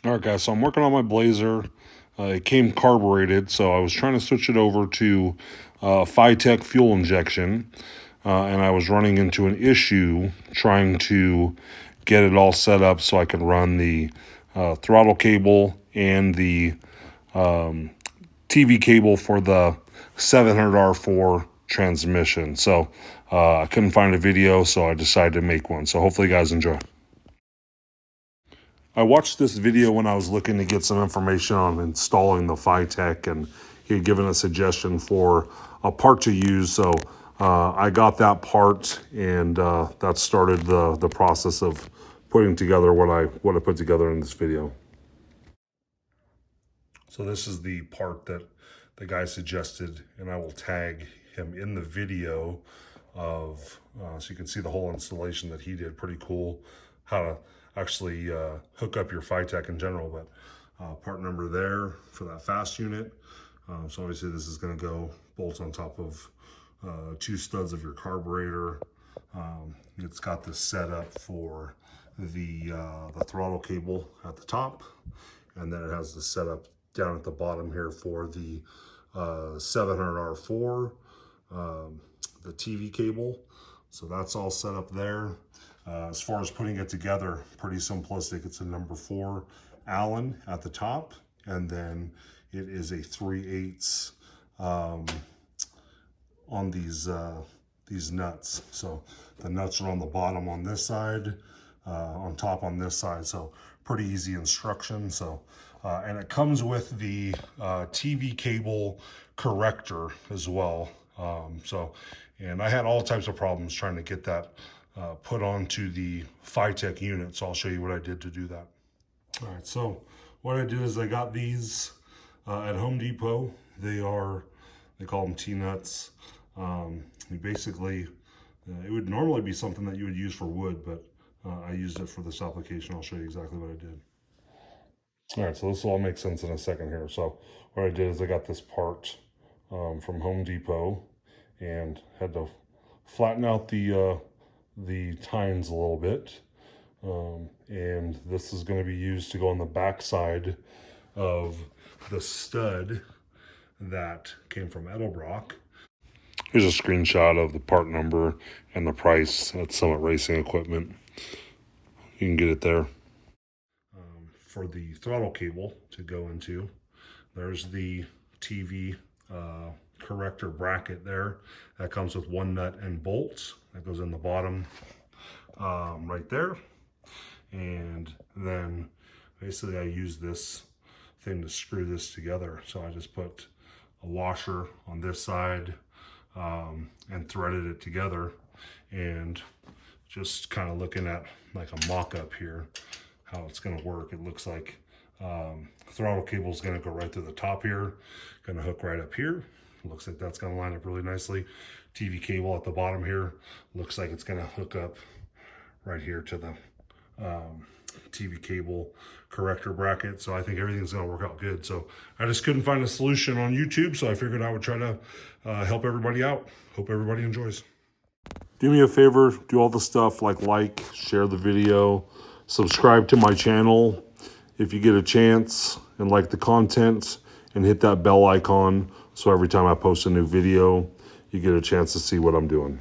All right, guys, so I'm working on my Blazer. It came carbureted, so I was trying to switch it over to Fitech fuel injection, and I was running into an issue trying to get it all set up so I could run the throttle cable and the TV cable for the 700R4 transmission. So I couldn't find a video, so I decided to make one. So hopefully you guys enjoy. I watched this video when I was looking to get some information on installing the Fitech, and he had given a suggestion for a part to use. So I got that part, and that started the process of putting together what I put together in this video. So this is the part that the guy suggested, and I will tag him in the video of so you can see the whole installation that he did. Pretty cool how to actually hook up your Fitech in general. But part number there for that fast unit. So obviously this is going to go bolts on top of 2 studs of your carburetor. It's got this set up for the throttle cable at the top, and then it has the setup down at the bottom here for the 700R4, the TV cable. So that's all set up there. As far as putting it together, pretty simplistic. It's a number 4 Allen at the top, and then it is a 3/8 on these nuts. So the nuts are on the bottom on this side, on top on this side. So pretty easy instruction. So and it comes with the TV cable corrector as well. And I had all types of problems trying to get that put onto the Fitech unit. So I'll show you what I did to do that. All right, so what I did is I got these at Home Depot. They call them T-nuts. You basically, it would normally be something that you would use for wood, but I used it for this application. I'll show you exactly what I did. All right, so this will all make sense in a second here. So what I did is I got this part from Home Depot and had to flatten out the tines a little bit. And this is going to be used to go on the back side of the stud that came from Edelbrock. Here's a screenshot of the part number and the price at Summit Racing Equipment. You can get it there. For the throttle cable to go into, there's the TV corrector bracket there. That comes with 1 nut and bolts. That goes in the bottom right there. And then basically I use this thing to screw this together. So I just put a washer on this side and threaded it together, and just kind of looking at like a mock-up here how it's going to work. It looks like throttle cable is going to go right through the top here, going to hook right up here. It looks like that's going to line up really nicely. TV cable at the bottom here looks like it's going to hook up right here to the TV cable corrector bracket. So I think everything's going to work out good. So I just couldn't find a solution on YouTube, so I figured I would try to help everybody out. Hope everybody enjoys. Do me a favor, do all the stuff like, share the video, subscribe to my channel if you get a chance, and like the content, and hit that bell icon so every time I post a new video, you get a chance to see what I'm doing.